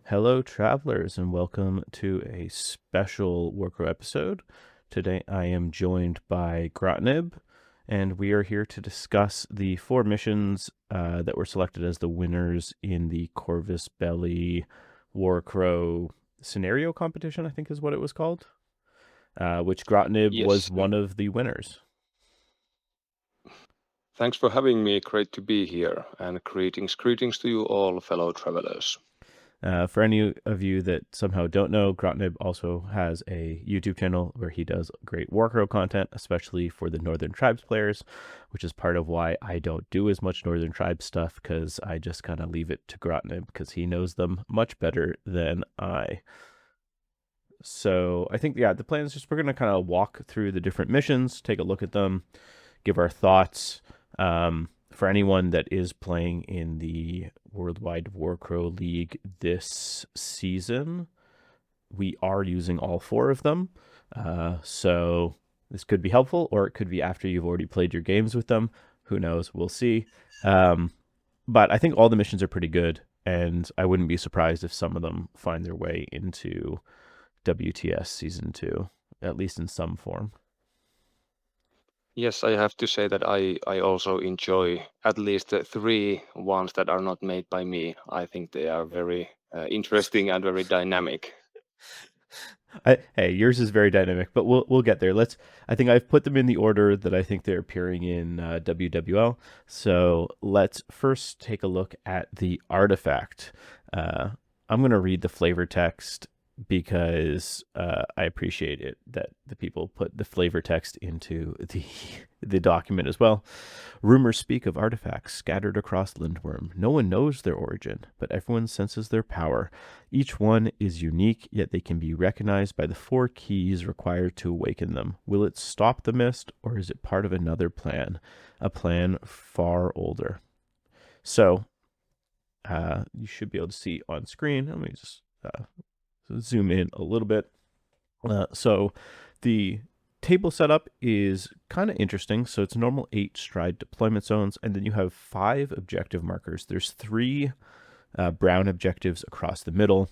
Hello, travelers, and welcome to a special Warcrow episode. Today I am joined by Grotnib, and we are here to discuss the four missions that were selected as the winners in the Corvus Belli Warcrow scenario competition, I think is what it was called, which Grotnib was Yes, one of the winners. thanks for having me. Great to be here. And greetings to you all, fellow travelers. For any of you that somehow don't know, Grotnib also has a YouTube channel where he does great Warcrow content, especially for the Northern Tribes players, which is part of why I don't do as much Northern Tribes stuff, because I just kind of leave it to Grotnib because he knows them much better than I. So I think, the plan is just we're going to kind of walk through the different missions, take a look at them, give our thoughts. For anyone that is playing in the Worldwide Warcrow League this season, we are using all four of them. So this could be helpful, or it could be after you've already played your games with them. Who knows? We'll see. But I think all the missions are pretty good, and I wouldn't be surprised if some of them find their way into WTS Season 2, at least in some form. Yes, I have to say that I also enjoy at least the three ones that are not made by me. I think they are very interesting and very dynamic. Hey, yours is very dynamic, but we'll get there. I think I've put them in the order that I think they're appearing in WWL. So let's first take a look at the artifact. I'm going to read the flavor text because I appreciate it that the people put the flavor text into the document as well. Rumors speak of artifacts scattered across Lindworm. No one knows their origin, but everyone senses their power. Each one is unique, yet they can be recognized by the four keys required to awaken them. Will it stop the mist, or is it part of another plan? A plan far older. So, you should be able to see on screen. Let me just zoom in a little bit. So the table setup is kind of interesting. So it's normal 8 stride deployment zones, and then you have 5 objective markers. There's 3 brown objectives across the middle,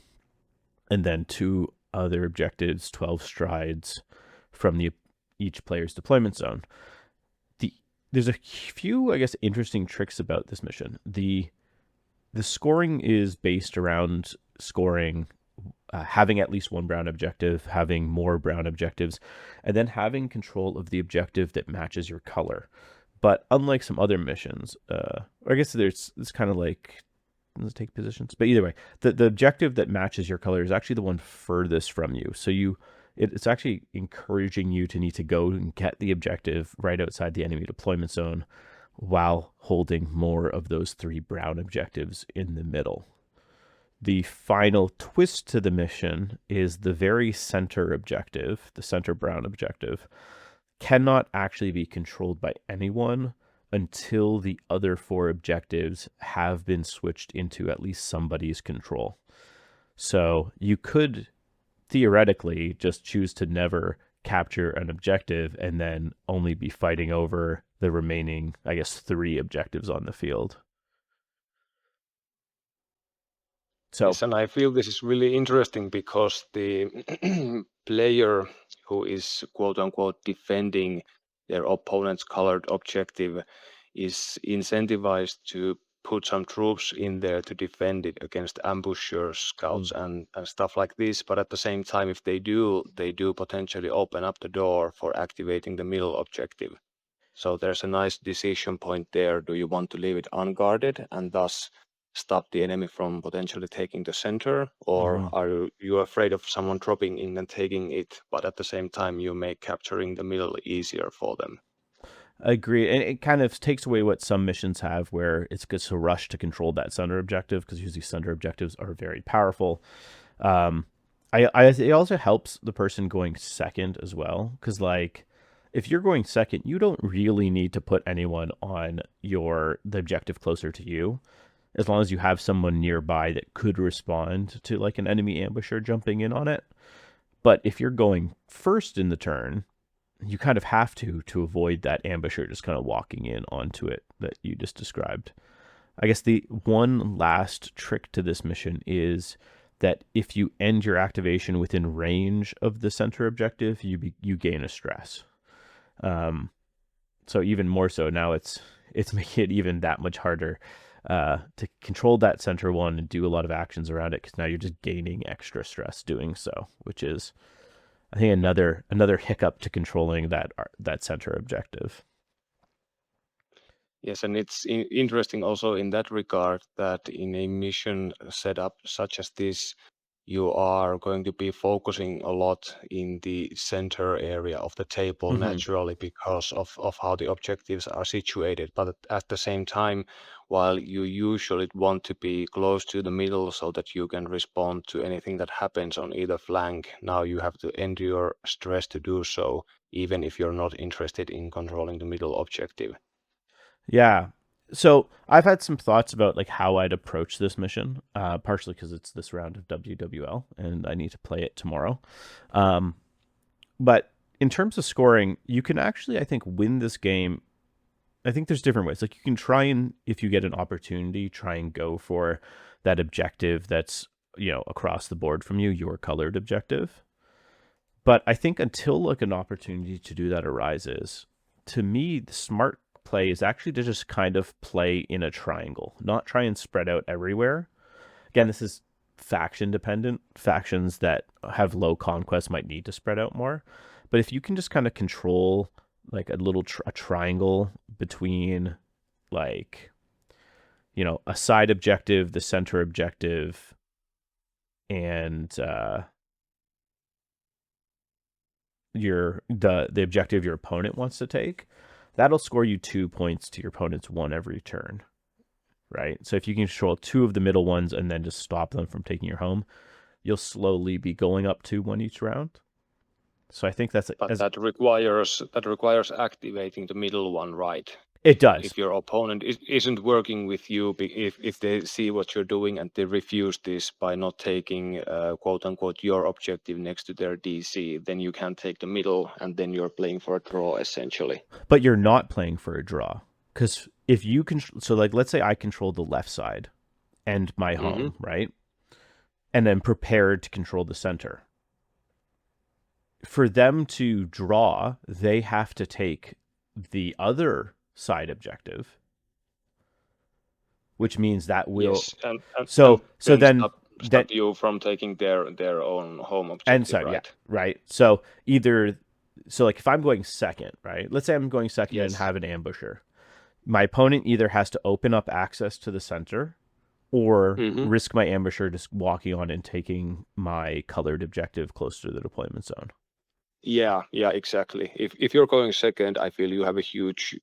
and then 2 other objectives, 12 strides from each player's deployment zone. There's a few, I guess, interesting tricks about this mission. The scoring is based around scoring having at least one brown objective, having more brown objectives, and then having control of the objective that matches your color. But unlike some other missions, I guess it's kind of like, let's take positions. But either way, the objective that matches your color is actually the one furthest from you. So it's actually encouraging you to need to go and get the objective right outside the enemy deployment zone while holding more of those 3 brown objectives in the middle. The final twist to the mission is the very center objective, the center brown objective, cannot actually be controlled by anyone until the other 4 objectives have been switched into at least somebody's control. So you could theoretically just choose to never capture an objective and then only be fighting over the remaining, I guess, 3 objectives on the field. So, Yes, and I feel this is really interesting because the player who is quote unquote defending their opponent's colored objective is incentivized to put some troops in there to defend it against ambushers, scouts, and stuff like this. But at the same time, if they do potentially open up the door for activating the middle objective. So there's a nice decision point there. Do you want to leave it unguarded and thus stop the enemy from potentially taking the center, or are you afraid of someone dropping in and taking it, but at the same time you make capturing the middle easier for them? I agree, and it kind of takes away what some missions have, where it's just a rush to control that center objective, because usually center objectives are very powerful. It also helps the person going second as well, because like if you're going second, you don't really need to put anyone on the objective closer to you, as long as you have someone nearby that could respond to like an enemy ambusher jumping in on it. But if you're going first in the turn, you kind of have to avoid that ambusher just kind of walking in onto it that you just described. I guess the one last trick to this mission is that if you end your activation within range of the center objective, you gain a stress. So even more so now, it's making it even that much harder to control that center one and do a lot of actions around it, because now you're just gaining extra stress doing so, which is, I think, another hiccup to controlling that center objective. Yes, and it's interesting also in that regard that in a mission setup such as this, you are going to be focusing a lot in the center area of the table naturally because of how the objectives are situated. But at the same time, while you usually want to be close to the middle so that you can respond to anything that happens on either flank, now you have to endure stress to do so, even if you're not interested in controlling the middle objective. Yeah. So I've had some thoughts about like how I'd approach this mission, partially because it's this round of WWL and I need to play it tomorrow. But in terms of scoring, you can actually, I think, win this game. I think there's different ways. Like you can try and, if you get an opportunity, try and go for that objective that's, across the board from you, your colored objective. But I think until like an opportunity to do that arises, to me, the smart play is actually to just kind of play in a triangle, not try and spread out everywhere. Again, this is faction dependent. Factions that have low conquest might need to spread out more. But if you can just kind of control like a triangle between like, a side objective, the center objective, and the objective your opponent wants to take, that'll score you 2 points to your opponent's 1 every turn, right? So if you can control 2 of the middle ones and then just stop them from taking your home, you'll slowly be going up 2-1 each round. So I think that's that requires activating the middle one, right? It does. If your opponent isn't working with you, if they see what you're doing and they refuse this by not taking quote unquote your objective next to their DC, then you can take the middle and then you're playing for a draw essentially. But you're not playing for a draw, because if you so like let's say I control the left side and my home, right? And then prepared to control the center. For them to draw, they have to take the other side objective, which means that will so then stop you from taking their own home objective, and so right? Yeah, right. So like if I'm going second, right? Let's say I'm going second and have an ambusher. My opponent either has to open up access to the center or risk my ambusher just walking on and taking my colored objective close to the deployment zone. Yeah, exactly. If you're going second, I feel you have a huge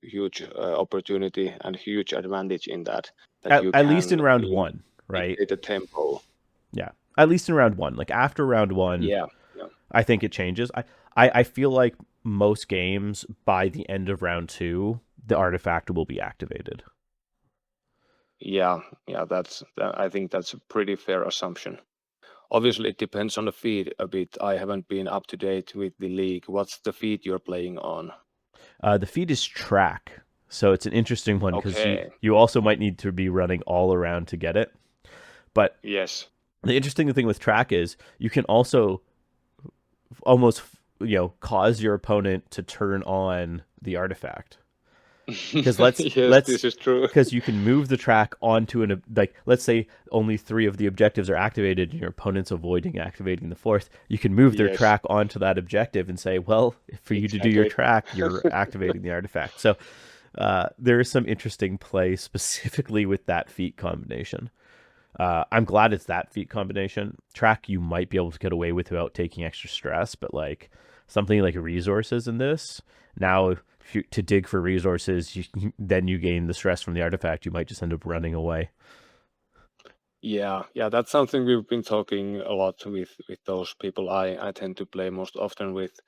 opportunity and huge advantage in that. At least in round 1, right? The tempo. Yeah, at least in round 1. Like after round 1, yeah. I think it changes. I feel like most games by the end of round 2, the artifact will be activated. Yeah. I think that's a pretty fair assumption. Obviously, it depends on the feed a bit. I haven't been up to date with the league. What's the feed you're playing on? The feed is track. So it's an interesting one because you also might need to be running all around to get it. But yes, the interesting thing with track is you can also almost, cause your opponent to turn on the artifact. Because this is true. Because you can move the track onto let's say only 3 of the objectives are activated and your opponent's avoiding activating the 4th. You can move their track onto that objective and say, well, for you to do your track, you're activating the artifact. So there is some interesting play specifically with that feat combination. I'm glad it's that feat combination. Track you might be able to get away with without taking extra stress, but like something like resources in this, now to dig for resources, then you gain the stress from the artifact, you might just end up running away. Yeah, that's something we've been talking a lot with those people I tend to play most often with,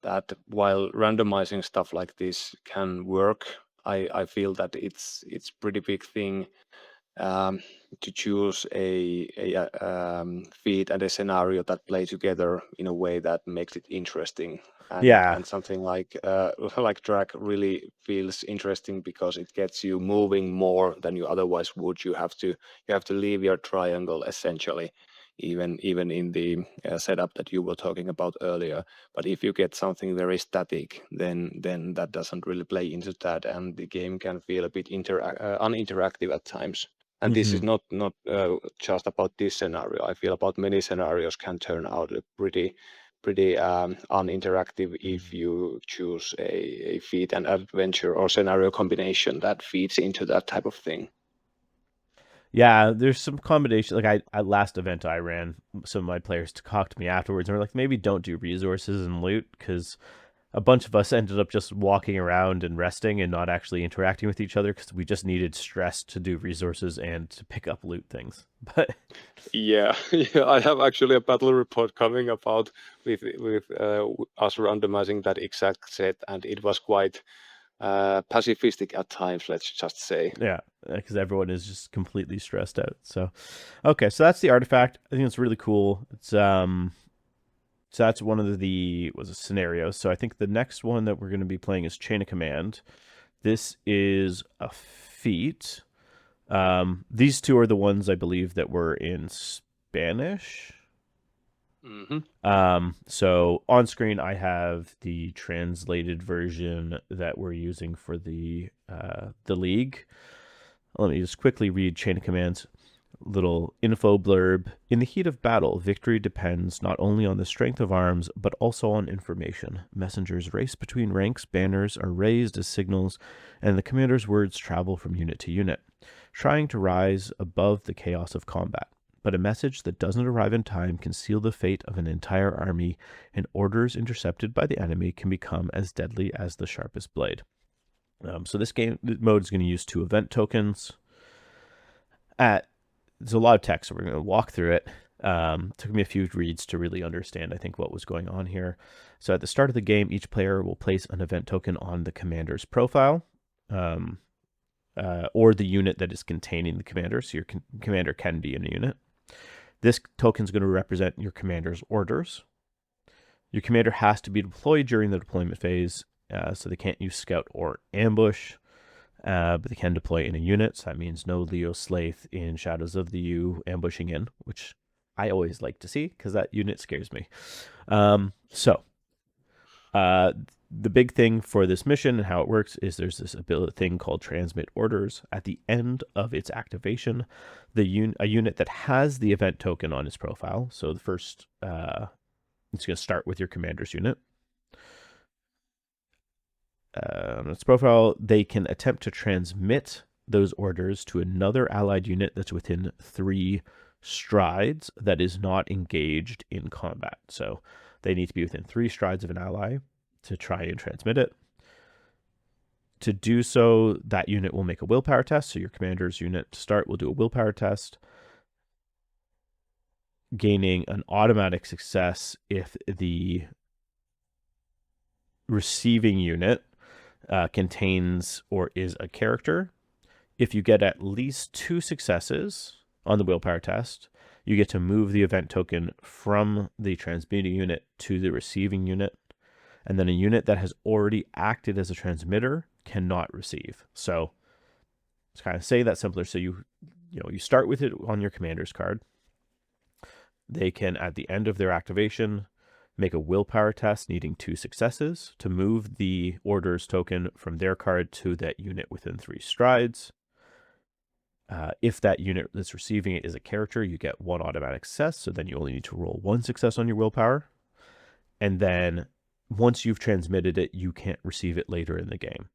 that while randomizing stuff like this can work, I feel that it's pretty big thing to choose a feat and a scenario that play together in a way that makes it interesting. And something like track really feels interesting because it gets you moving more than you otherwise would. You have to leave your triangle essentially even in the setup that you were talking about earlier. But if you get something very static, then that doesn't really play into that, and the game can feel a bit uninteractive at times. And this is not just about this scenario. I feel about many scenarios can turn out pretty uninteractive if you choose a feat and adventure or scenario combination that feeds into that type of thing. Yeah, there's some combination. Like at last event I ran, some of my players talked to me afterwards and were like, maybe don't do resources and loot, because a bunch of us ended up just walking around and resting and not actually interacting with each other because we just needed stress to do resources and to pick up loot things. But Yeah, yeah, I have actually a battle report coming about with us randomizing that exact set, and it was quite pacifistic at times, let's just say. yeah, because everyone is just completely stressed out. So, okay, so that's the artifact. I think it's really cool. It's so that's one of the was a scenario. So I think the next one that we're going to be playing is Chain of Command. This is a feat. These two are the ones I believe that were in Spanish. So on screen I have the translated version that we're using for the league. Let me just quickly read Chain of Command's little info blurb. In the heat of battle, victory depends not only on the strength of arms, but also on information. Messengers race between ranks, banners are raised as signals, and the commander's words travel from unit to unit, trying to rise above the chaos of combat. But a message that doesn't arrive in time can seal the fate of an entire army, and orders intercepted by the enemy can become as deadly as the sharpest blade. So this mode is going to use 2 event tokens. There's a lot of text, so we're going to walk through it. Took me a few reads to really understand, I think, what was going on here. So at the start of the game, each player will place an event token on the commander's profile, or the unit that is containing the commander. So your commander can be in a unit. This token is going to represent your commander's orders. Your commander has to be deployed during the deployment phase, so they can't use scout or ambush. But they can deploy in a unit, so that means no Leo Slaith in Shadows of the U ambushing in, which I always like to see because that unit scares me. The big thing for this mission and how it works is there's this ability thing called transmit orders. At the end of its activation, a unit that has the event token on its profile, so the first, it's going to start with your commander's unit. On its profile, they can attempt to transmit those orders to another allied unit that's within 3 strides that is not engaged in combat. So they need to be within 3 strides of an ally to try and transmit it. To do so, that unit will make a willpower test. So your commander's unit to start will do a willpower test, gaining an automatic success if the receiving unit contains or is a character. If you get at least 2 successes on the willpower test, you get to move the event token from the transmitting unit to the receiving unit. And then a unit that has already acted as a transmitter cannot receive. So let's kind of say that simpler. So you start with it on your commander's card. They can, at the end of their activation, make a willpower test needing 2 successes to move the orders token from their card to that unit within 3 strides. If that unit that's receiving it is a character, you get 1 automatic success, so then you only need to roll 1 success on your willpower. And then once you've transmitted it, you can't receive it later in the game.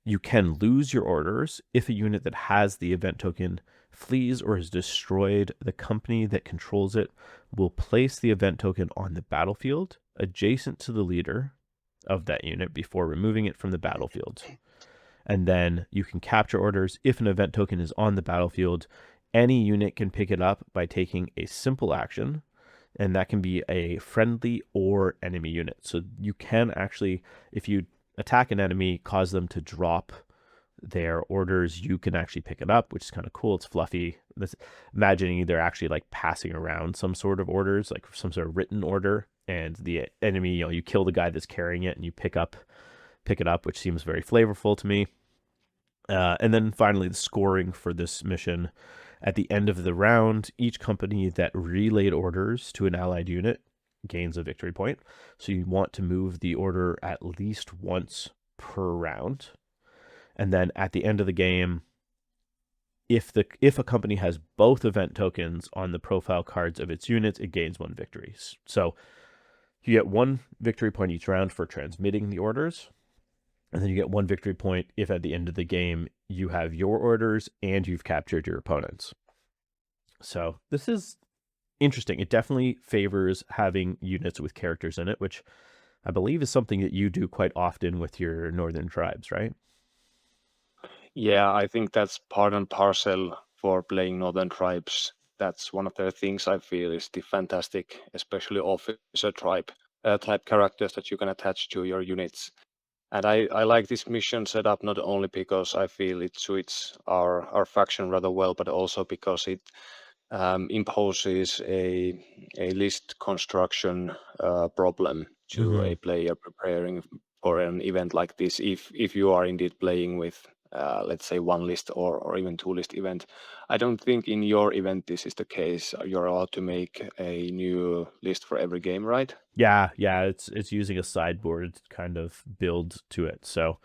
You can lose your orders if a unit that has the event token flees or is destroyed. The company that controls it will place the event token on the battlefield adjacent to the leader of that unit before removing it from the battlefield. And then you can capture orders. If an event token is on the battlefield, any unit can pick it up by taking a simple action, and that can be a friendly or enemy unit. So you can actually, if you attack an enemy, cause them to drop their orders, you can actually pick it up, which is kind of cool. It's fluffy. Imagining they're actually like passing around some sort of orders, like some sort of written order, and the enemy, you kill the guy that's carrying it and you pick it up, which seems very flavorful to me. And then finally, the scoring for this mission. At the end of the round, each company that relayed orders to an allied unit gains a victory point. So you want to move the order at least once per round. And then at the end of the game, if a company has both event tokens on the profile cards of its units, it gains one victory. So you get one victory point each round for transmitting the orders, and then you get one victory point if at the end of the game you have your orders and you've captured your opponents. So this is interesting. It definitely favors having units with characters in it, which I believe is something that you do quite often with your northern tribes, right? Yeah, I think that's part and parcel for playing Northern Tribes. That's one of the things I feel is the fantastic, especially officer type characters that you can attach to your units. And I like this mission setup not only because I feel it suits our faction rather well, but also because it imposes a list construction problem to Mm-hmm. a player preparing for an event like this. If you are indeed playing with, let's say, one list or even two list event, I don't think in your event this is the case. You're allowed to make a new list for every game, right? Yeah, it's using a sideboard kind of build to it. So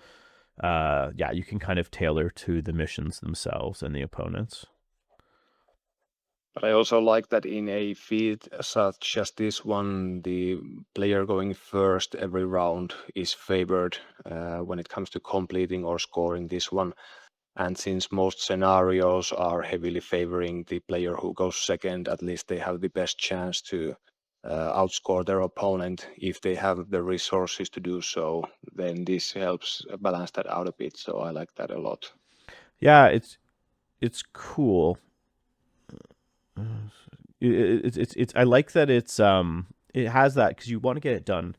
yeah, you can kind of tailor to the missions themselves and the opponents. But I also like that in a feat such as this one, the player going first every round is favored when it comes to completing or scoring this one. And since most scenarios are heavily favoring the player who goes second, at least they have the best chance to outscore their opponent if they have the resources to do so. Then this helps balance that out a bit. So I like that a lot. Yeah, it's cool. It's I like that it has that because you want to get it done.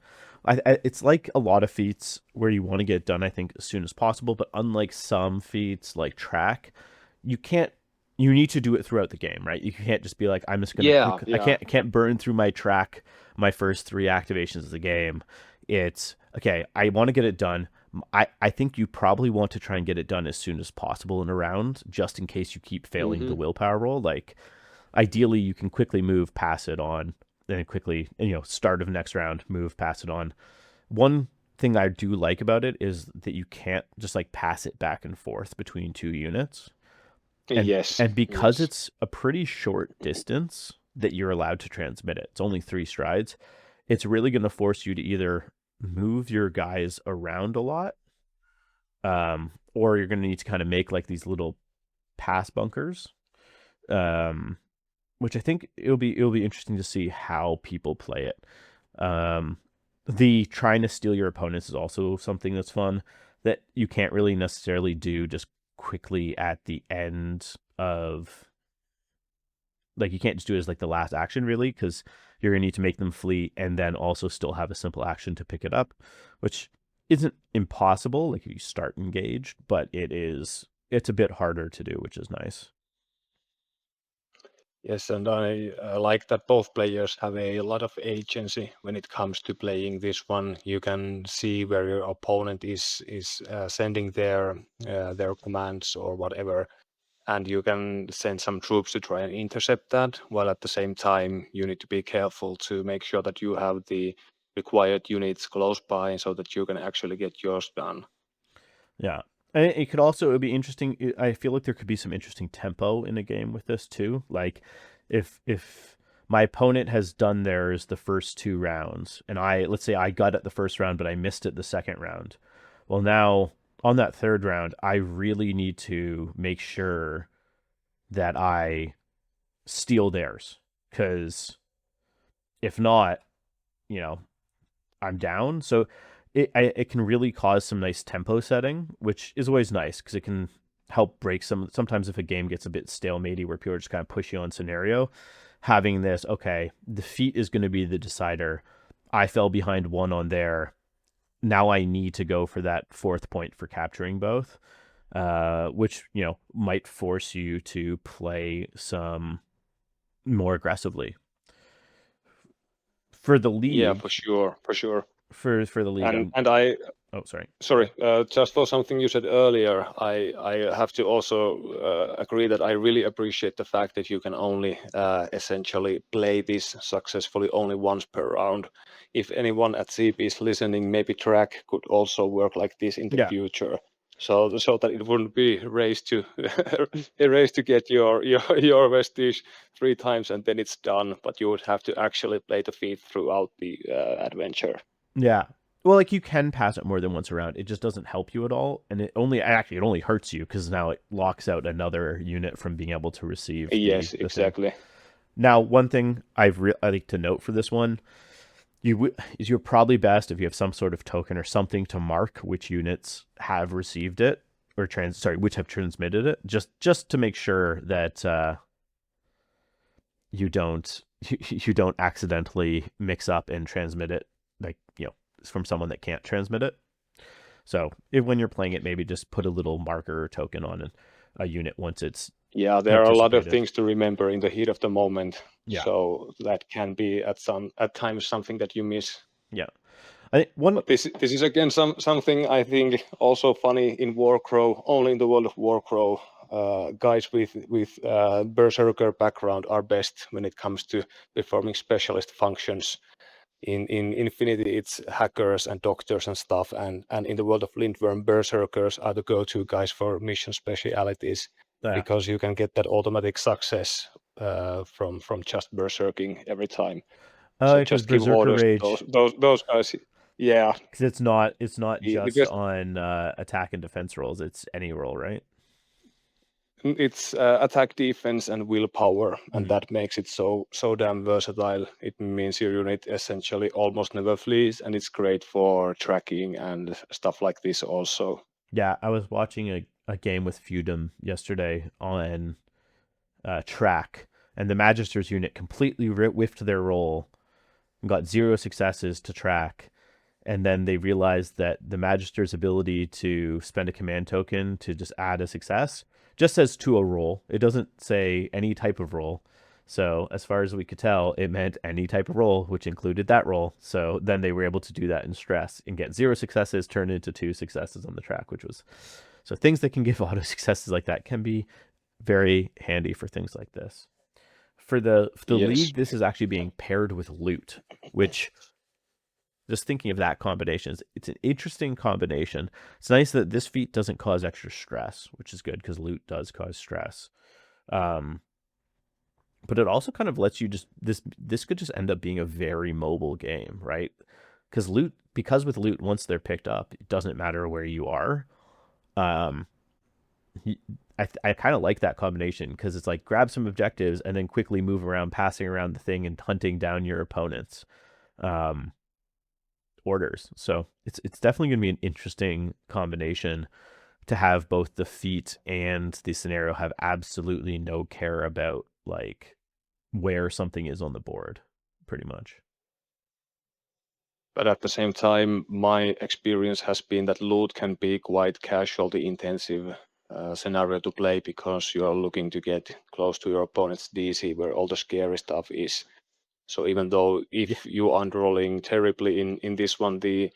It's like a lot of feats where you want to get it done, I think, as soon as possible. But unlike some feats like track, you can't. You need to do it throughout the game, right? You can't just be like, I'm just gonna Yeah, quick. yeah. I can't burn through my track my first three activations of the game. It's okay. I want to get it done. I think you probably want to try and get it done as soon as possible in a round, just in case you keep failing the Hmm. willpower roll. Like ideally you can quickly move, pass it on, then quickly, start of next round, move, pass it on. One thing I do like about it is that you can't just like pass it back and forth between two units. And Yes, and because yes. it's a pretty short distance that you're allowed to transmit it. It's only 3 strides. It's really going to force you to either move your guys around a lot, or you're going to need to kind of make like these little pass bunkers, um, which I think it'll be interesting to see how people play it. Um, the trying to steal your opponents is also something that's fun that you can't really necessarily do just quickly at the end of, like, you can't just do it as like the last action really, because you're gonna need to make them flee and then also still have a simple action to pick it up, which isn't impossible like if you start engaged, but it's a bit harder to do, which is nice. Yes, and I like that both players have a lot of agency when it comes to playing this one. You can see where your opponent is sending their commands or whatever, and you can send some troops to try and intercept that. While at the same time, you need to be careful to make sure that you have the required units close by so that you can actually get yours done. Yeah. And it could also, it would be interesting. I feel like there could be some interesting tempo in a game with this too. Like if my opponent has done theirs the first 2 rounds and let's say I got it the first round but I missed it the second round. Well, now on that third round, I really need to make sure that I steal theirs, cuz if not, you know, I'm down. So it can really cause some nice tempo setting, which is always nice because it can help break sometimes if a game gets a bit stalematey where people are just kind of push you on scenario. Having this, okay, the feat is going to be the decider. I fell behind one on there. Now I need to go for that fourth point for capturing both, which might force you to play some more aggressively for the Yeah, league. for sure, for sure. For the league, And I Oh, sorry. Sorry, just for something you said earlier, I have to also agree that I really appreciate the fact that you can only essentially play this successfully only once per round. If anyone at CP is listening, maybe track could also work like this in the Yeah. future. So that it wouldn't be a race to a race to get your vestige 3 times and then it's done, but you would have to actually play the feat throughout the adventure. Yeah. Well, like you can pass it more than once around. It just doesn't help you at all, and it only hurts you because now it locks out another unit from being able to receive Yes, the thing. exactly. Now, one thing I like to note for this one, you're probably best if you have some sort of token or something to mark which units have received it or which have transmitted it, just to make sure that you don't you don't accidentally mix up and transmit it, like, from someone that can't transmit it. So when you're playing it, maybe just put a little marker or token on a unit once it's Yeah, there are a lot of participated. things to remember in the heat of the moment. Yeah. So that can be at times something that you miss. Yeah. One. But this is again something I think also funny in Warcrow. Only in the world of Warcrow, guys with berserker background are best when it comes to performing specialist functions. In Infinity, it's hackers and doctors and stuff, and in the world of Lindworm, berserkers are the go-to guys for mission specialities because you can get that automatic success from just berserking every time. Oh, So because just give Berserker orders to Rage, those guys. Yeah, because it's not the just best. on attack and defense rolls. It's any roll, right? It's attack, defense, and willpower, and Mm-hmm. that makes it so damn versatile. It means your unit essentially almost never flees, and it's great for tracking and stuff like this also. Yeah, I was watching a game with Feudum yesterday on track, and the Magister's unit completely whiffed their roll and got 0 successes to track. And then they realized that the Magister's ability to spend a command token to just add a success just says to a roll. It doesn't say any type of roll. So as far as we could tell, it meant any type of roll, which included that roll. So then they were able to do that in stress and get 0 successes turned into 2 successes on the track, which was so things that can give auto successes like that can be very handy for things like this. For the Yes, league, this is actually being paired with loot, which, just thinking of that combination, it's an interesting combination. It's nice that this feat doesn't cause extra stress, which is good because loot does cause stress. But it also kind of lets you this could just end up being a very mobile game, right? Because with loot, once they're picked up, it doesn't matter where you are. Um, I kind of like that combination because it's like grab some objectives and then quickly move around, passing around the thing and hunting down your opponents. Orders. So it's definitely going to be an interesting combination to have both the feat and the scenario have absolutely no care about like where something is on the board, pretty much. but at the same time, my experience has been that loot can be quite casualty intensive scenario to play because you are looking to get close to your opponent's DC where all the scary stuff is. So even though Yeah. if you are rolling terribly in this one, the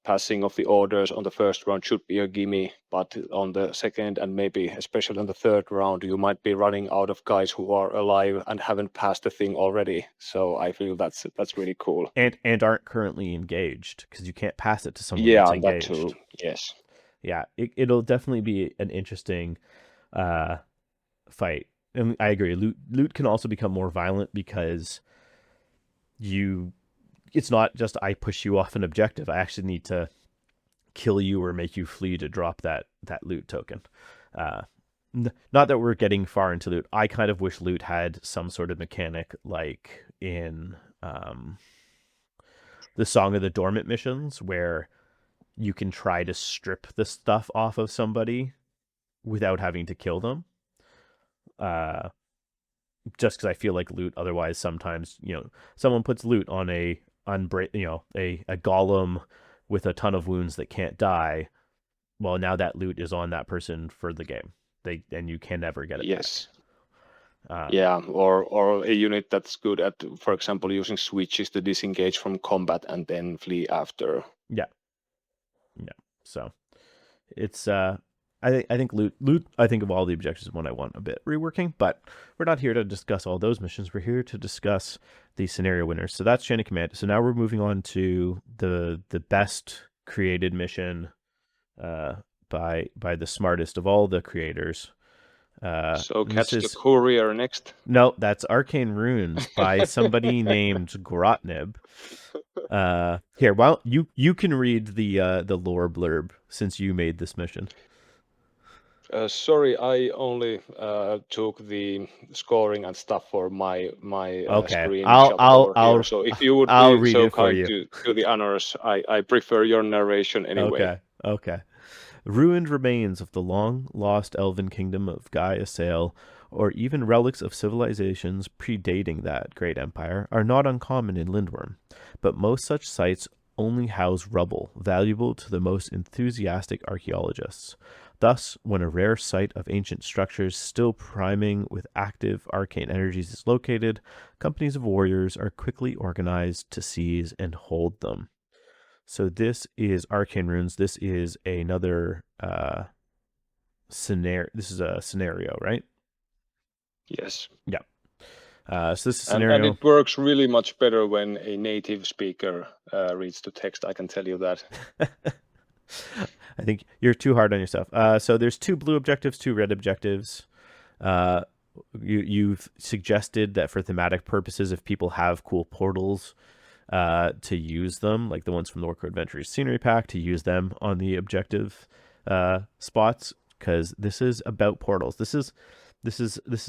passing of the orders on the first round should be a gimme, but on the second and maybe especially on the third round, you might be running out of guys who are alive and haven't passed the thing already. So I feel that's really cool. And aren't currently engaged because you can't pass it to someone that's Yeah, that too. engaged. Yes. Yeah, it'll definitely be an interesting uh, fight. And I agree. Loot can also become more violent because you it's not just I push you off an objective. I actually need to kill you or make you flee to drop that loot token. Uh, not that we're getting far into loot. I kind of wish loot had some sort of mechanic like in the Song of the Dormant missions, where you can try to strip the stuff off of somebody without having to kill them. Uh, just because I feel like loot otherwise sometimes someone puts loot on a golem with a ton of wounds that can't die. Well, now that loot is on that person for the game. And you can never get it Yes. back. Yeah, or a unit that's good at, for example, using switches to disengage from combat and then flee after. Yeah, yeah. So it's I think loot I think of all the objectives is one I want a bit reworking, but we're not here to discuss all those missions. We're here to discuss the scenario winners. So that's Chain of Command. So now we're moving on to the best created mission by the smartest of all the creators. So And this catch the is courier next. no, that's Arcane Ruins by somebody named Grotnib. Here, well, you can read the lore blurb since you made this mission. Sorry, I only took the scoring and stuff for my Okay, screenshot over here. So if you would I'll be read so it for kind you. to do the honors, I prefer your narration anyway. Okay. Ruined remains of the long lost elven kingdom of Gaia Sail, or even relics of civilizations predating that great empire, are not uncommon in Lindworm, but most such sites only house rubble, valuable to the most enthusiastic archaeologists. Thus, when a rare site of ancient structures still priming with active arcane energies is located, companies of warriors are quickly organized to seize and hold them. So this is Arcane Ruins. This is another scenario. This is a scenario, right? Yes. Yeah. So this is a And scenario. it works really much better when a native speaker reads the text, I can tell you that. I think you're too hard on yourself. So there's 2 blue objectives, 2 red objectives. You've suggested that for thematic purposes, if people have cool portals, to use them, like the ones from the Warcrow Adventures Scenery Pack, to use them on the objective spots, because this is about portals. This is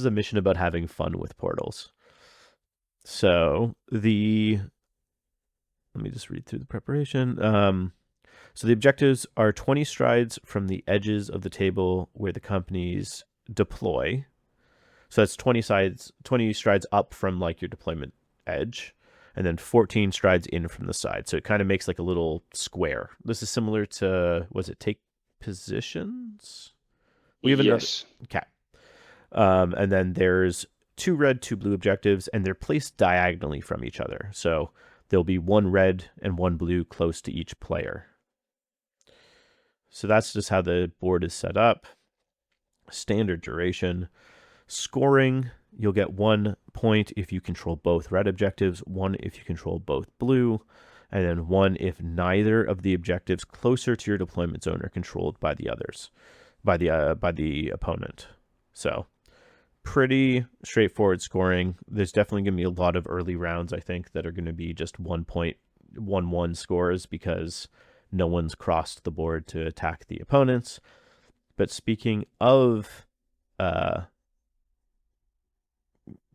a mission about having fun with portals. So let me just read through the preparation. So the objectives are 20 strides from the edges of the table where the companies deploy. So that's 20 strides up from like your deployment edge, and then 14 strides in from the side. So it kind of makes like a little square. This is similar to, was it Take Positions? We have Yes. another. Okay. And then there's 2 red, 2 blue objectives, and they're placed diagonally from each other. So there'll be 1 red and 1 blue close to each player. So that's just how the board is set up. Standard duration. Scoring, you'll get 1 point if you control both red objectives, 1 if you control both blue, and then 1 if neither of the objectives closer to your deployment zone are controlled by the others, by the opponent. So pretty straightforward scoring. There's definitely going to be a lot of early rounds, I think, that are going to be just 1.11 scores because no one's crossed the board to attack the opponents. But speaking of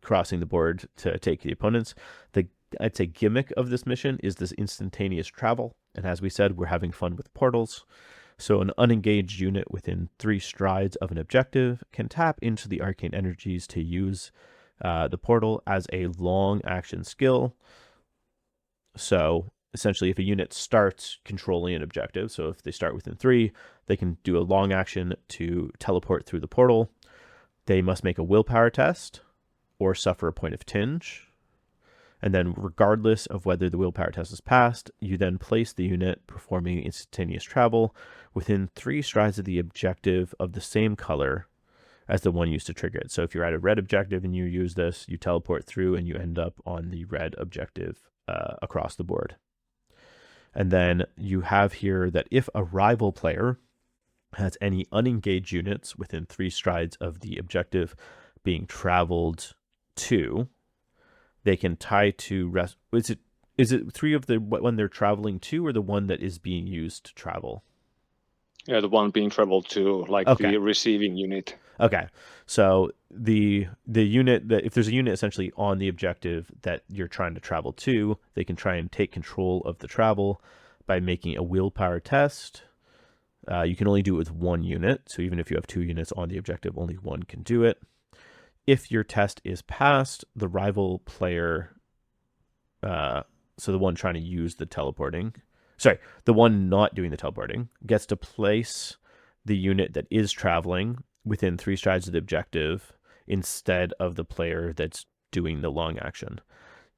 crossing the board to take the opponents, I'd say gimmick of this mission is this instantaneous travel. And as we said, we're having fun with portals. So an unengaged unit within 3 strides of an objective can tap into the arcane energies to use the portal as a long action skill. So essentially, if a unit starts controlling an objective, so if they start within 3, they can do a long action to teleport through the portal. They must make a willpower test or suffer a point of tinge. And then regardless of whether the willpower test is passed, you then place the unit performing instantaneous travel within 3 strides of the objective of the same color as the one used to trigger it. So if you're at a red objective and you use this, you teleport through and you end up on the red objective across the board. And then you have here that if a rival player has any unengaged units within 3 strides of the objective being traveled to, they can tie to rest. Is it 3 of the when they're traveling to, or the one that is being used to travel? Yeah, the one being traveled to, like the receiving unit. Okay, so the unit that, if there's a unit essentially on the objective that you're trying to travel to, they can try and take control of the travel by making a willpower test. You can only do it with 1 unit, so even if you have 2 units on the objective, only 1 can do it. If your test is passed, the rival player, so the one trying to use the teleporting, the one not doing the teleporting, gets to place the unit that is traveling within 3 strides of the objective instead of the player that's doing the long action.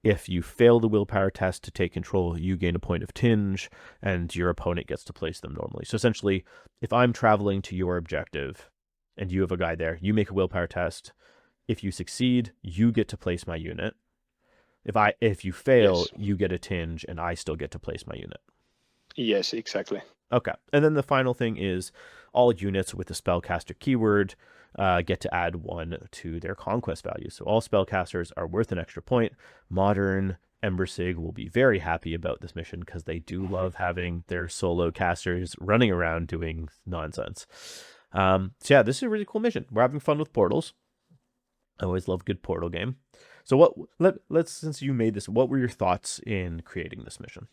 If you fail the willpower test to take control, you gain a point of tinge, and your opponent gets to place them normally. So essentially, if I'm traveling to your objective and you have a guy there, you make a willpower test. If you succeed, you get to place my unit. If you fail, Yes. you get a tinge, and I still get to place my unit. Yes, exactly. Okay. And then the final thing is all units with the spellcaster keyword get to add 1 to their conquest value. So all spellcasters are worth an extra point. Modern Embersig will be very happy about this mission because they do love having their solo casters running around doing nonsense. So yeah, this is a really cool mission. We're having fun with portals. I always love a good portal game. So let's since you made this, what were your thoughts in creating this mission?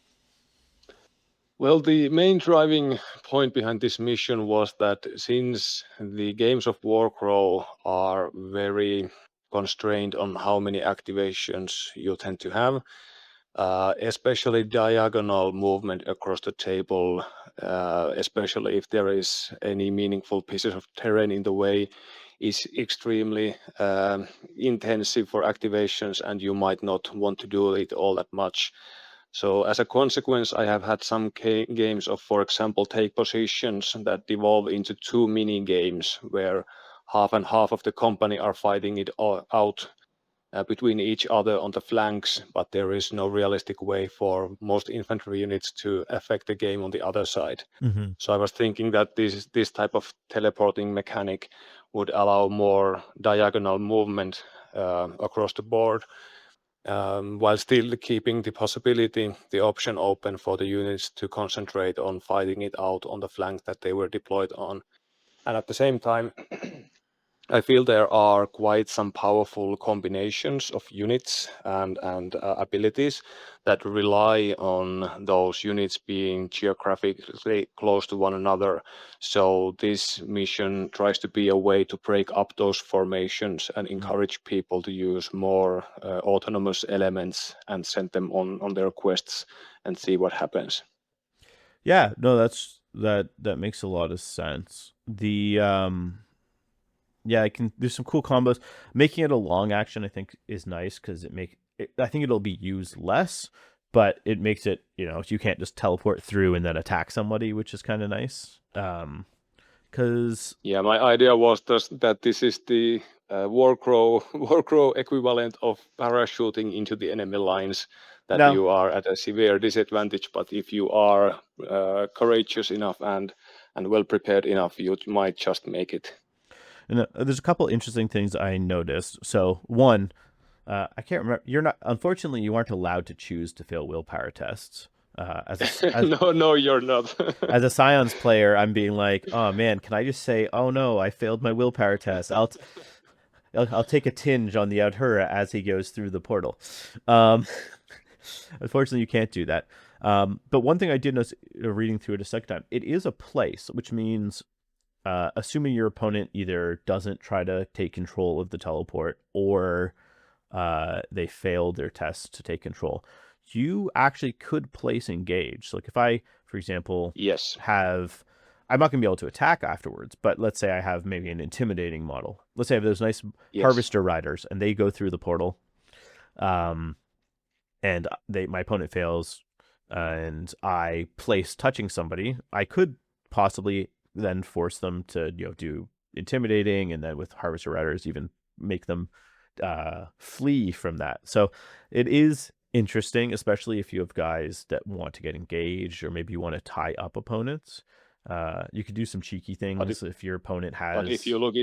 Well, the main driving point behind this mission was that since the games of Warcrow are very constrained on how many activations you tend to have, especially diagonal movement across the table, especially if there is any meaningful pieces of terrain in the way, is extremely intensive for activations, and you might not want to do it all that much. So as a consequence, I have had some games of, for example, take positions that devolve into 2 mini games where half and half of the company are fighting it out between each other on the flanks, but there is no realistic way for most infantry units to affect the game on the other side. Mm-hmm. So I was thinking that this type of teleporting mechanic would allow more diagonal movement across the board, while still keeping the option open for the units to concentrate on fighting it out on the flank that they were deployed on. And at the same time, I feel there are quite some powerful combinations of units and abilities that rely on those units being geographically close to one another. So this mission tries to be a way to break up those formations and encourage people to use more autonomous elements and send them on their quests and see what happens. Yeah, no, that makes a lot of sense. Yeah, I can. There's some cool combos. Making it a long action, I think, is nice because I think it'll be used less, but it makes it, you can't just teleport through and then attack somebody, which is kind of nice. Because Yeah, my idea was that this is the Warcrow equivalent of parachuting into the enemy lines. That no, you are at a severe disadvantage, but if you are courageous enough and well prepared enough, you might just make it. and there's a couple interesting things I noticed. So one, I can't remember. Unfortunately, you aren't allowed to choose to fail willpower tests. No, you're not. As a Scions player, I'm being like, oh man, can I just say, oh no, I failed my willpower test. I'll take a tinge on the Adhura as he goes through the portal. Um, Unfortunately, you can't do that. But one thing I did notice reading through it a second time, it is a place, which means assuming your opponent either doesn't try to take control of the teleport or they failed their test to take control, you actually could place engage. So like if I, for example, Yes. I'm not going to be able to attack afterwards, but let's say I have maybe an intimidating model. Let's say I have those nice Yes. harvester riders and they go through the portal. And my opponent fails and I place touching somebody, I could possibly then force them to do intimidating, and then with harvester riders even make them flee from that. So it is interesting, especially if you have guys that want to get engaged or maybe you want to tie up opponents. You could do some cheeky things if your opponent But if has. you look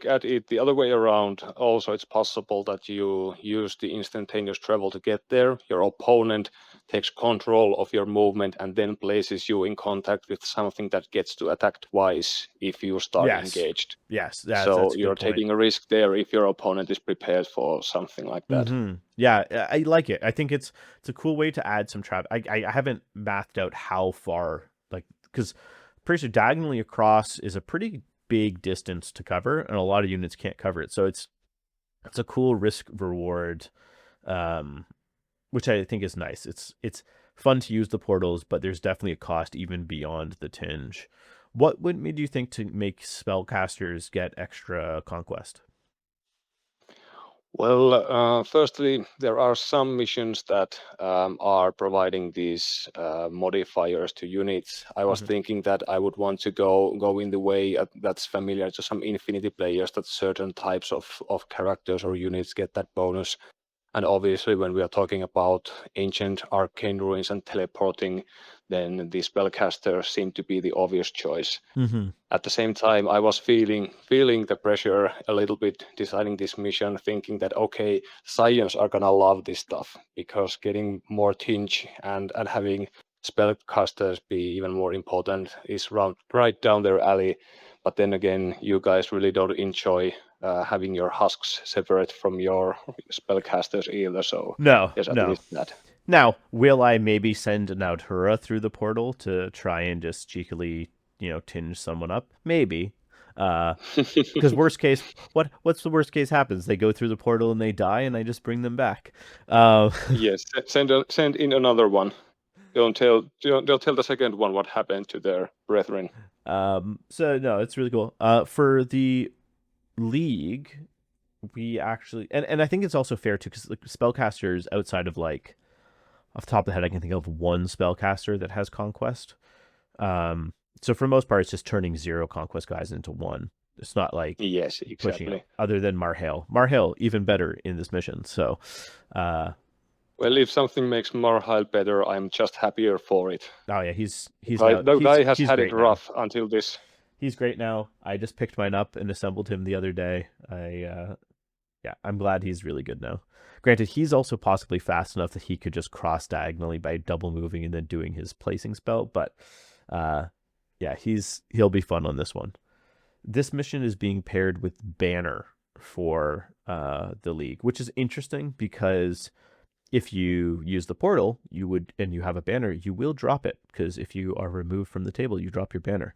at it the other way around, also it's possible that you use the instantaneous travel to get there. Your opponent takes control of your movement and then places you in contact with something that gets to attack twice if you start Yes, engaged. yes, So that's a you're good point. taking a risk there if your opponent is prepared for something like that. Yeah, I like it. I think it's a cool way to add some trap. I haven't mathed out how far, like, because pretty sure diagonally across is a pretty big distance to cover, and a lot of units can't cover it. So it's a cool risk reward, which I think is nice. It's fun to use the portals, but there's definitely a cost even beyond the tinge. What would made you think to make spellcasters get extra conquest? Well, firstly, there are some missions that are providing these modifiers to units. I was Mhm. thinking that I would want to go in the way that's familiar to some Infinity players, that certain types of characters or units get that bonus. And obviously, when we are talking about ancient arcane ruins and teleporting, then the spellcaster seemed to be the obvious choice. Mhm. At the same time, I was feeling the pressure a little bit designing this mission, thinking that okay, science are gonna love this stuff because getting more tinge and having spellcasters be even more important is right down their alley. But then again, you guys really don't enjoy having your husks separate from your spellcasters either. So No, there's at no. least that. Now, will I maybe send an Altura through the portal to try and just cheekily, tinge someone up? Maybe. Because worst case, what's the worst case happens? They go through the portal and they die, and I just bring them back. Uh, Yes, send in another one. Don't tell the second one what happened to their brethren. so no, it's really cool. For the league, we actually, and I think it's also fair too, because like spellcasters outside of like off the top of the head, I can think of one spellcaster that has conquest. So for the most part, it's just turning 0 conquest guys into 1. It's not like Yes, pushing it. exactly. Other than Marhale, Marhale even better in this mission. So, uh, Well, if something makes Marhile better, I'm just happier for it. oh yeah, he's Guy, now the guy has he's had it great now. rough until this. He's great now. I just picked mine up and assembled him the other day. Yeah, I'm glad he's really good now. Granted, he's also possibly fast enough that he could just cross diagonally by double moving and then doing his placing spell. But uh, yeah, he'll be fun on this one. This mission is being paired with Banner for the league, which is interesting because if you use the portal, you would, and you have a banner, you will drop it because if you are removed from the table, you drop your banner.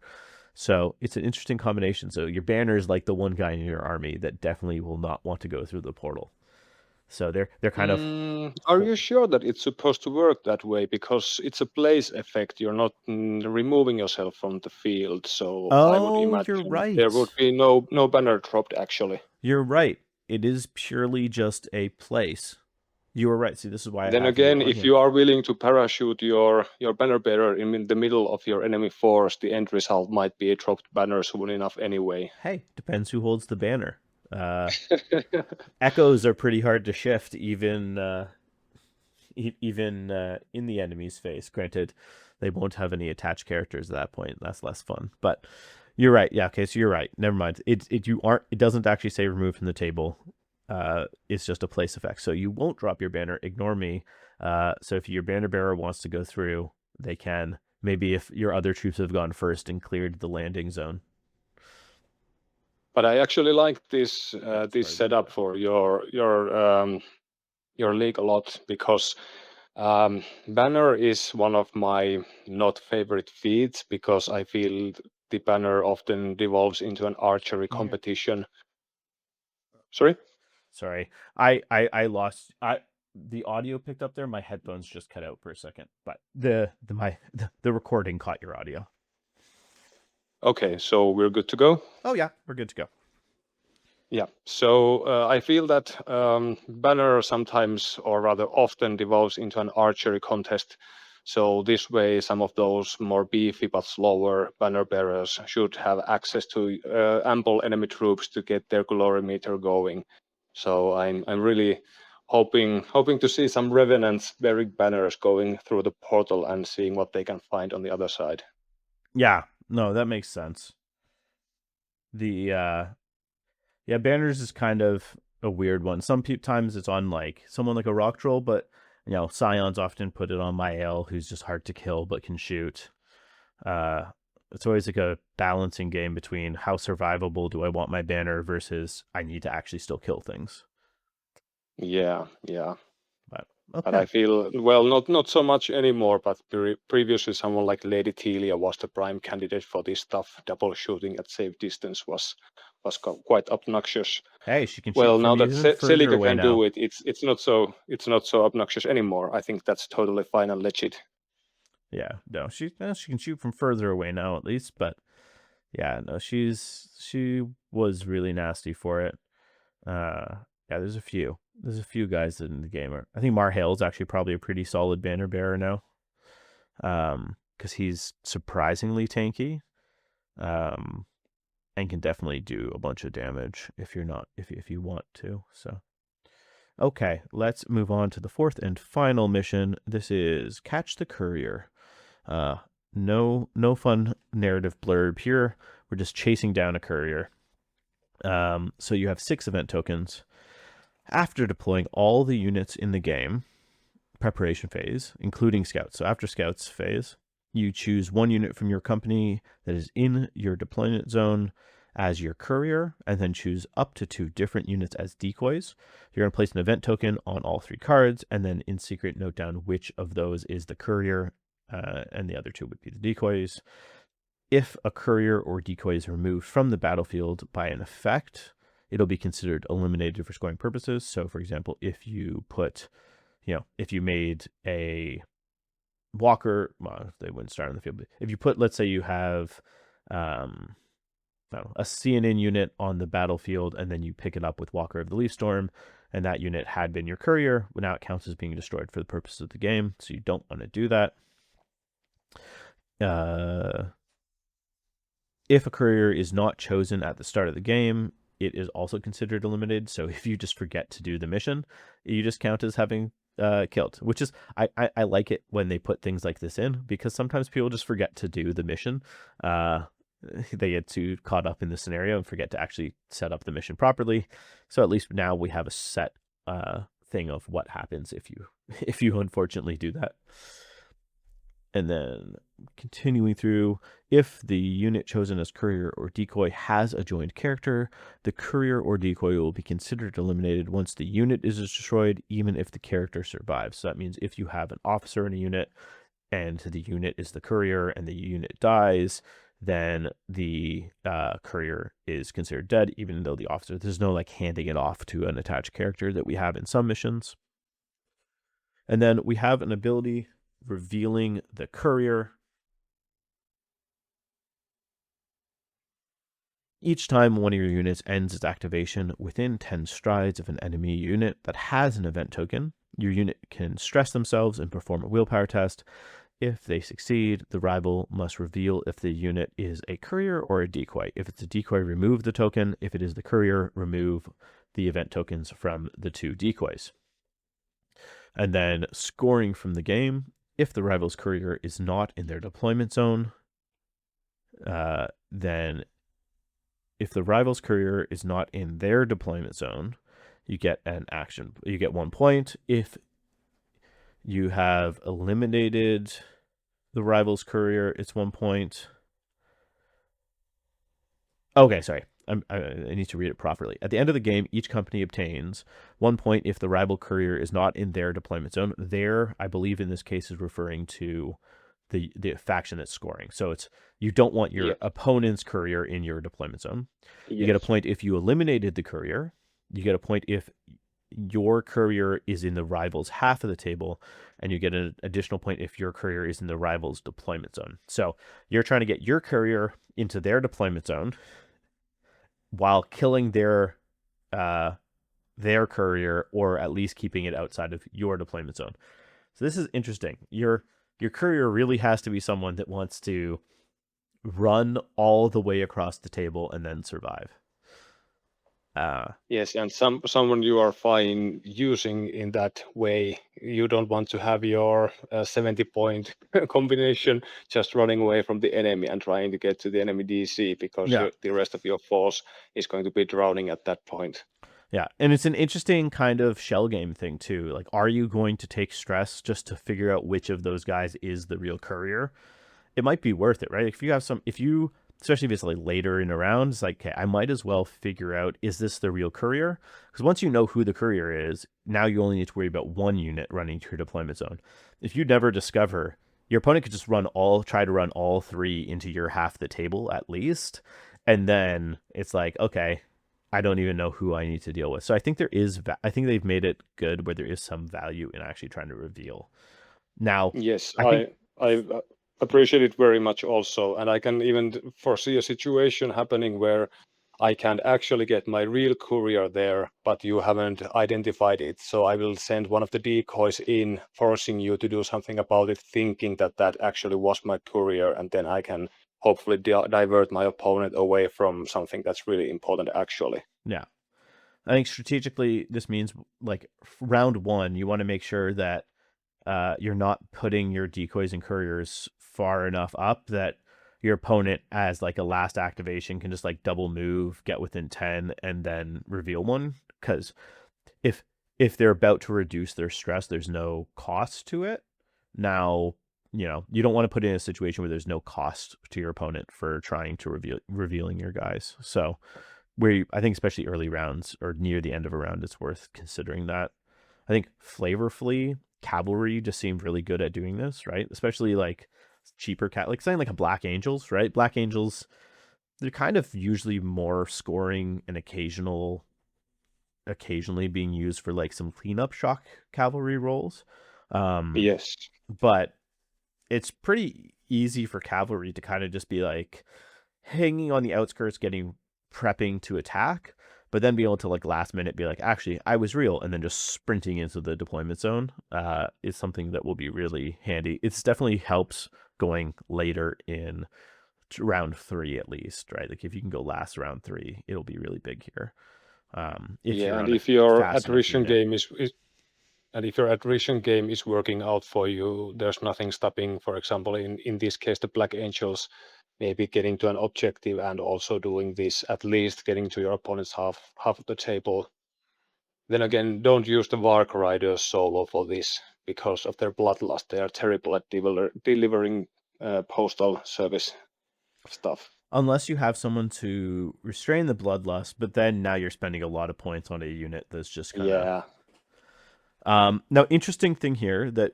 So it's an interesting combination. So your banner is like the one guy in your army that definitely will not want to go through the portal. So they're kind of. Are you sure that it's supposed to work that way? Because it's a place effect. You're not removing yourself from the field. So I would Oh, you're imagine there would right. be no banner dropped actually. You're right. It is purely just a place. You were right. See, this is why I Then have you again, on if here. you are willing to parachute your banner bearer in the middle of your enemy force, the end result might be a dropped banner soon enough anyway. Hey, depends who holds the banner. Uh, Echoes are pretty hard to shift, even in the enemy's face. Granted, they won't have any attached characters at that point. That's less fun. But you're right. Yeah. Okay. So you're right. Never mind. It doesn't actually say remove from the table. It's just a place effect. So you won't drop your banner. Ignore me. So if your banner bearer wants to go through, they can. Maybe if your other troops have gone first and cleared the landing zone. But I actually like this Yeah, this sorry, setup for your league a lot because banner is one of my not favorite feats because I feel the banner often devolves into an archery Can you hear? competition. Sorry? Sorry, I lost. The audio picked up there. My headphones just cut out for a second, but the recording caught your audio. Okay, so we're good to go. Oh yeah, we're good to go. Yeah, so I feel that banner sometimes, or rather often, devolves into an archery contest. So this way, some of those more beefy but slower banner bearers should have access to ample enemy troops to get their glory meter going. So I'm really hoping to see some revenants bearing banners going through the portal and seeing what they can find on the other side. Yeah, no, that makes sense. The Yeah, banners is kind of a weird one. Times it's on like someone like a rock troll, but scions often put it on my ale, who's just hard to kill but can shoot. Uh, it's always like a balancing game between how survivable do I want my banner versus I need to actually still kill things. Yeah, yeah. But But okay, I feel, well, not so much anymore, but previously someone like Lady Telia was the prime candidate for this stuff. Double shooting at safe distance was quite obnoxious. hey, she can shoot Well, now from that even further Celica away can do now. it, it's not so obnoxious anymore. I think that's totally fine and legit. Yeah, no, she can shoot from further away now at least, but yeah, no, she was really nasty for it. Uh, Yeah, there's a few. There's a few guys in the game. I think Marhale is actually probably a pretty solid banner bearer now. Because he's surprisingly tanky. And can definitely do a bunch of damage if you want to. So okay, let's move on to the fourth and final mission. This is Catch the Courier. No fun narrative blurb here. We're just chasing down a courier. So you have 6 event tokens. After deploying all the units in the game, preparation phase, including scouts. So after scouts phase, you choose 1 unit from your company that is in your deployment zone as your courier, and then choose up to 2 different units as decoys. You're going to place an event token on all 3 cards, and then in secret note down which of those is the courier, and the other 2 would be the decoys. If a courier or decoy is removed from the battlefield by an effect, it'll be considered eliminated for scoring purposes. So for example, if you put, if you made a walker, well, they wouldn't start on the field, but if you put, let's say you have a CNN unit on the battlefield, and then you pick it up with Walker of the Leaf Storm, and that unit had been your courier, well, now it counts as being destroyed for the purposes of the game, so you don't want to do that. If a courier is not chosen at the start of the game, it is also considered eliminated. So if you just forget to do the mission, you just count as having killed, which is, I like it when they put things like this in, because sometimes people just forget to do the mission. They get too caught up in the scenario and forget to actually set up the mission properly. So at least now we have a set thing of what happens if you unfortunately do that. And then continuing through, if the unit chosen as courier or decoy has a joined character, the courier or decoy will be considered eliminated once the unit is destroyed, even if the character survives. So that means if you have an officer in a unit and the unit is the courier and the unit dies, then the courier is considered dead, even though the officer, there's no like handing it off to an attached character that we have in some missions. And then we have an ability revealing the courier. Each time one of your units ends its activation within 10 strides of an enemy unit that has an event token, your unit can stress themselves and perform a willpower test. If they succeed, the rival must reveal if the unit is a courier or a decoy. If it's a decoy, remove the token. If it is the courier, remove the event tokens from the 2 decoys. And then scoring from the game. If the rival's courier is not in their deployment zone, then if the rival's courier is not in their deployment zone, you get an action. You get 1 point. If you have eliminated the rival's courier, it's 1 point. Okay, sorry. I need to read it properly. At the end of the game, each company obtains 1 point if the rival courier is not in their deployment zone. There, I believe in this case, is referring to the faction that's scoring. So it's, you don't want your opponent's courier in your deployment zone. Yes. You get a point if you eliminated the courier. You get a point if your courier is in the rival's half of the table, and you get an additional point if your courier is in the rival's deployment zone. So you're trying to get your courier into their deployment zone while killing their courier, or at least keeping it outside of your deployment zone. So this is interesting. Your courier really has to be someone that wants to run all the way across the table and then survive. Yes, and someone you are fine using in that way. You don't want to have your 70-point combination just running away from the enemy and trying to get to the enemy DC, because the rest of your force is going to be drowning at that point. Yeah, and it's an interesting kind of shell game thing too. Like, are you going to take stress just to figure out which of those guys is the real courier? It might be worth it, right? If you have especially if it's like later in a round, it's like, okay, I might as well figure out, is this the real courier? Because once you know who the courier is, now you only need to worry about 1 unit running to your deployment zone. If you never discover, your opponent could just try to run all 3 into your half the table at least, and then it's like, okay, I don't even know who I need to deal with. So I think they've made it good where there is some value in actually trying to reveal. Now, yes, I appreciate it very much also, and I can even foresee a situation happening where I can't actually get my real courier there, but you haven't identified it. So I will send one of the decoys in, forcing you to do something about it, thinking that that actually was my courier, and then I can hopefully divert my opponent away from something that's really important actually. Yeah. I think strategically, this means like round one, you want to make sure that you're not putting your decoys and couriers far enough up that your opponent, as like a last activation, can just like double move, get within 10, and then reveal one. Because if they're about to reduce their stress, there's no cost to it. Now, you don't want to put in a situation where there's no cost to your opponent for trying to revealing your guys. So I think especially early rounds or near the end of a round, it's worth considering that. I think flavorfully, cavalry just seemed really good at doing this, right? Especially like cheaper like saying like a Black Angels, right? Black Angels, they're kind of usually more scoring and occasionally being used for like some cleanup shock cavalry rolls. Yes. But it's pretty easy for cavalry to kind of just be like hanging on the outskirts, prepping to attack, but then be able to like last minute be like, actually, I was real, and then just sprinting into the deployment zone is something that will be really handy. It's definitely helps going later in round 3 at least, right? Like if you can go last round 3, it'll be really big here. If Yeah, you're and on a if your fast enough attrition unit. game and if your attrition game is working out for you, there's nothing stopping, for example, in this case, the Black Angels, maybe getting to an objective and also doing this, at least getting to your opponent's half of the table. Then again, don't use the Vark Riders solo for this because of their bloodlust. They are terrible at delivering postal service stuff. Unless you have someone to restrain the bloodlust, but then now you're spending a lot of points on a unit that's just kind of. Yeah. Now, interesting thing here that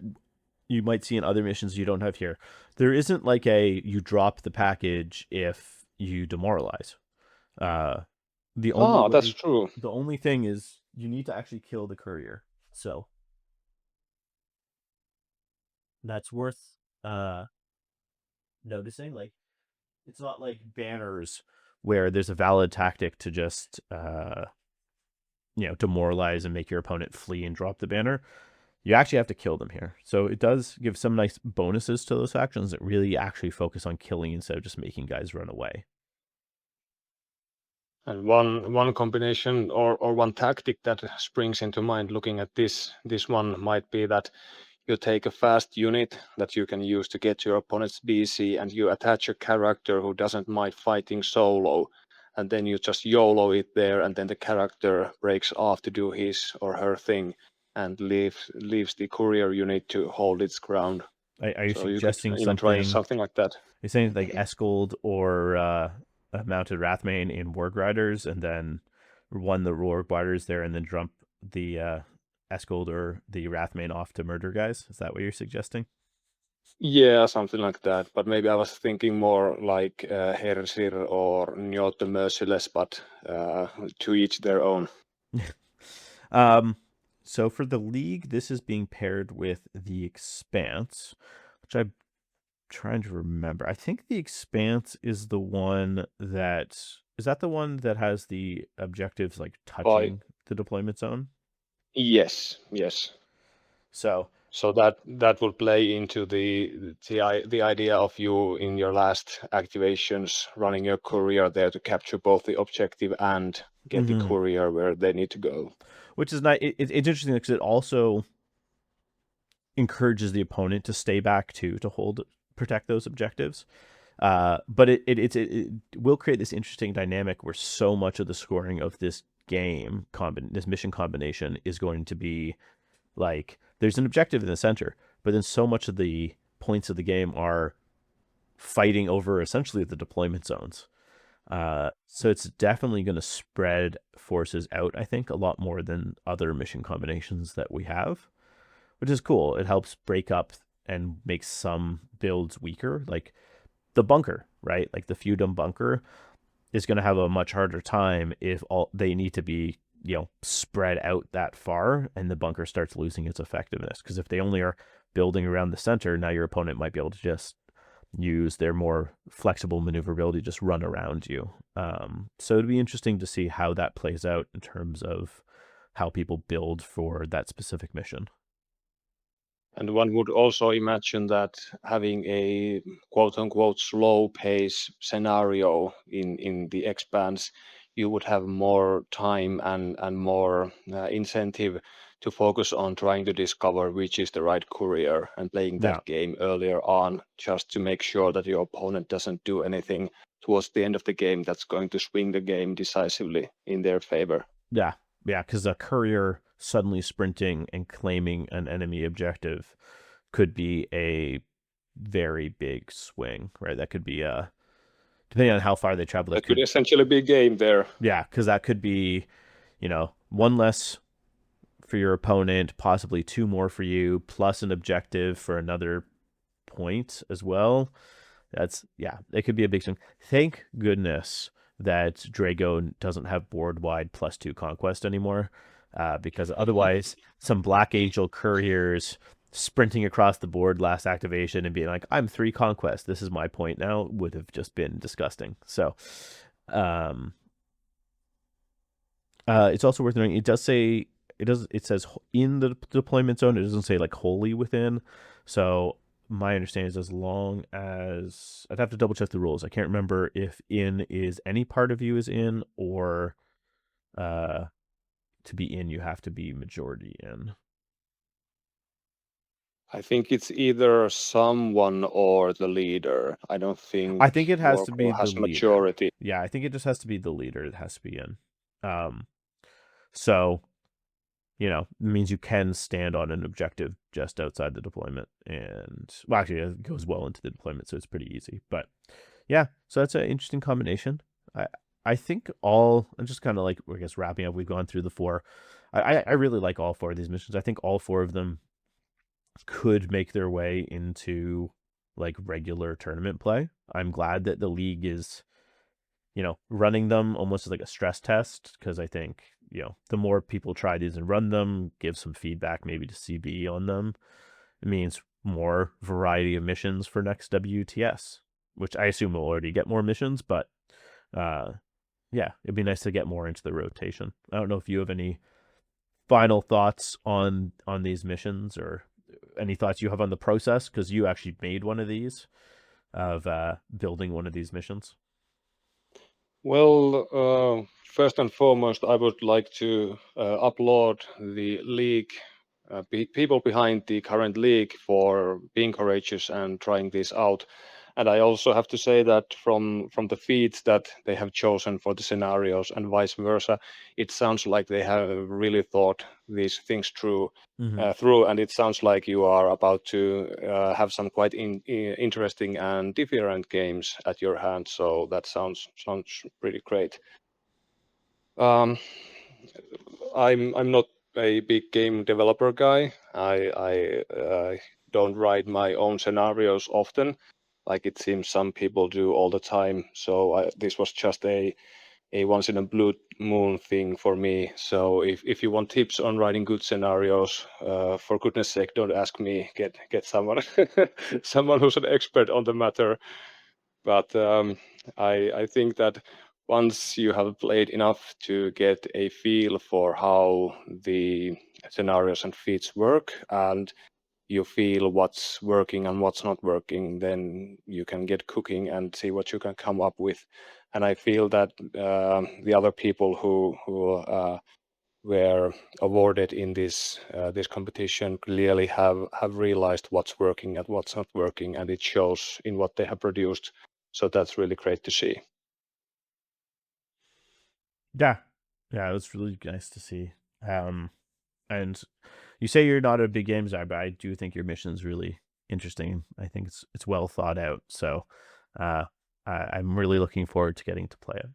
you might see in other missions you don't have here. There isn't like you drop the package if you demoralize. Uh, the only Ah, that's way, true. the only thing is you need to actually kill the courier. So that's worth noticing. Like it's not like banners where there's a valid tactic to just demoralize and make your opponent flee and drop the banner. You actually have to kill them here. So it does give some nice bonuses to those actions that really actually focus on killing instead of just making guys run away. And one combination or one tactic that springs into mind looking at this one might be that you take a fast unit that you can use to get to your opponent's BC and you attach a character who doesn't mind fighting solo, and then you just YOLO it there, and then the character breaks off to do his or her thing and leaves the courier unit to hold its ground. Are you So you could suggesting even try something? something like that. You're saying like Escold or a mounted Wrathmane in Warg Riders, and then run the Warg Riders there, and then dump the Escold or the Wrathmane off to murder guys? Is that what you're suggesting? Yeah, something like that. But maybe I was thinking more like Hersir or Njot the Merciless, but to each their own. So for the League, this is being paired with the Expanse, which I'm trying to remember. I think the Expanse is the one that the one that has the objectives like By touching the deployment zone. yes. So So that will play into the idea of you in your last activations running your courier there to capture both the objective and get the courier where they need to go. Which is nice. It's interesting because it also encourages the opponent to stay back too, to protect those objectives. But it will create this interesting dynamic where so much of the scoring of this this mission combination is going to be like there's an objective in the center, but then so much of the points of the game are fighting over essentially the deployment zones. So it's definitely going to spread forces out, I think, a lot more than other mission combinations that we have, which is cool. It helps break up and make some builds weaker. Like the bunker, right? Like the Feudum bunker is going to have a much harder time if all they need to be, spread out that far and the bunker starts losing its effectiveness. Because if they only are building around the center, now your opponent might be able to just use their more flexible maneuverability, just run around you. So it'd be interesting to see how that plays out in terms of how people build for that specific mission. And one would also imagine that having a quote unquote slow pace scenario in the expanse, you would have more time and more incentive to focus on trying to discover which is the right courier and playing Yeah. that game earlier on, just to make sure that your opponent doesn't do anything towards the end of the game that's going to swing the game decisively in their favor. Yeah. Yeah. Because a courier suddenly sprinting and claiming an enemy objective could be a very big swing, right? That could be depending on how far they travel, that That could could, essentially be game there. yeah, because that could be, one less for your opponent, possibly two more for you, plus an objective for another point as well. It could be a big swing. Thank goodness that Drago doesn't have board wide +2 conquest anymore, because otherwise, some Black Angel couriers sprinting across the board last activation and being like, "I'm 3 conquest. This is my point now," would have just been disgusting. So, it's also worth noting. It says in the deployment zone. It doesn't say like wholly within. So my understanding is, as long as, I'd have to double check the rules. I can't remember if in is any part of you is in, or to be in you have to be majority in. I think it's either someone or the leader. I don't think I think it has to be Warcraft the has leader. majority. Yeah, I think it just has to be the leader that has to be in. So it means you can stand on an objective just outside the deployment. And, well, actually, it goes well into the deployment, so it's pretty easy. But yeah, so that's an interesting combination. I think I'm just kind of like, I guess, wrapping up. We've gone through the 4. I really like all 4 of these missions. I think all 4 of them could make their way into like regular tournament play. I'm glad that the league is, running them almost as like a stress test, because I think, the more people try these and run them, give some feedback maybe to CB on them, it means more variety of missions for next WTS, which I assume will already get more missions, but yeah, it'd be nice to get more into the rotation. I don't know if you have any final thoughts on these missions, or any thoughts you have on the process, because you actually made one of these, of building one of these missions. Well, first and foremost, I would like to applaud the league, people behind the current league, for being courageous and trying this out. And I also have to say that from the feeds that they have chosen for the scenarios and vice versa, it sounds like they have really thought these things through. And it sounds like you are about to have some quite interesting and different games at your hand. So that sounds pretty great. Um, I'm not a big game developer guy. I don't write my own scenarios often, like it seems some people do all the time. So this was just a once in a blue moon thing for me. So if you want tips on writing good scenarios, for goodness sake, don't ask me. Get someone someone who's an expert on the matter. But I think that once you have played enough to get a feel for how the scenarios and feats work, and you feel what's working and what's not working, then you can get cooking and see what you can come up with. And I feel that the other people who were awarded in this competition clearly have realized what's working and what's not working, and it shows in what they have produced. So that's really great to see. Yeah, it was really nice to see. And you say you're not a big games guy, but I do think your mission's really interesting. I think it's well thought out. So I'm really looking forward to getting to play it.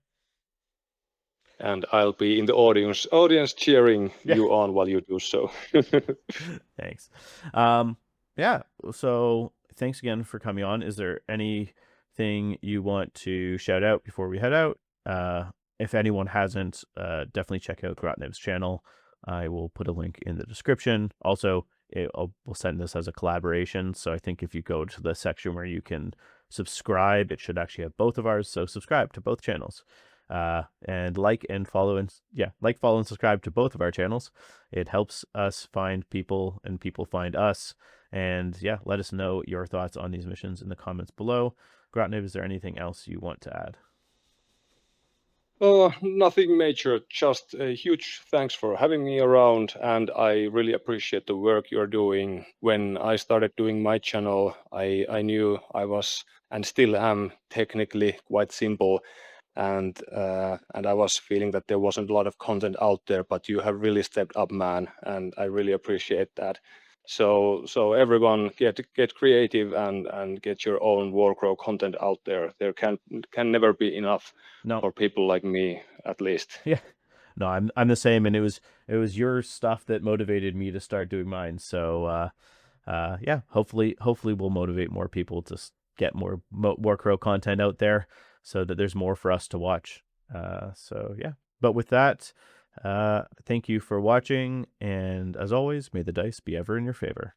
And I'll be in the audience cheering Yeah. you on while you do so. Thanks. Yeah. So thanks again for coming on. Is there anything you want to shout out before we head out? If anyone hasn't, definitely check out Grotnib's channel. I will put a link in the description. Also, we'll send this as a collaboration. So I think if you go to the section where you can subscribe. It should actually have both of ours, so subscribe to both channels. And like and follow and follow and subscribe to both of our channels. It helps us find people and people find us. And yeah, let us know your thoughts on these missions in the comments below. Grotnib, is there anything else you want to add? Nothing major, just a huge thanks for having me around, and I really appreciate the work you're doing. When I started doing my channel, I knew I was and still am technically quite simple, and I was feeling that there wasn't a lot of content out there, but you have really stepped up, man, and I really appreciate that. So everyone get creative and get your own Warcrow content out there. There can never be enough No. for people like me, at least. Yeah. No, I'm the same, and it was your stuff that motivated me to start doing mine. So yeah, hopefully we'll motivate more people to get more Warcrow content out there, so that there's more for us to watch. So yeah, but with that, thank you for watching, and as always, may the dice be ever in your favor.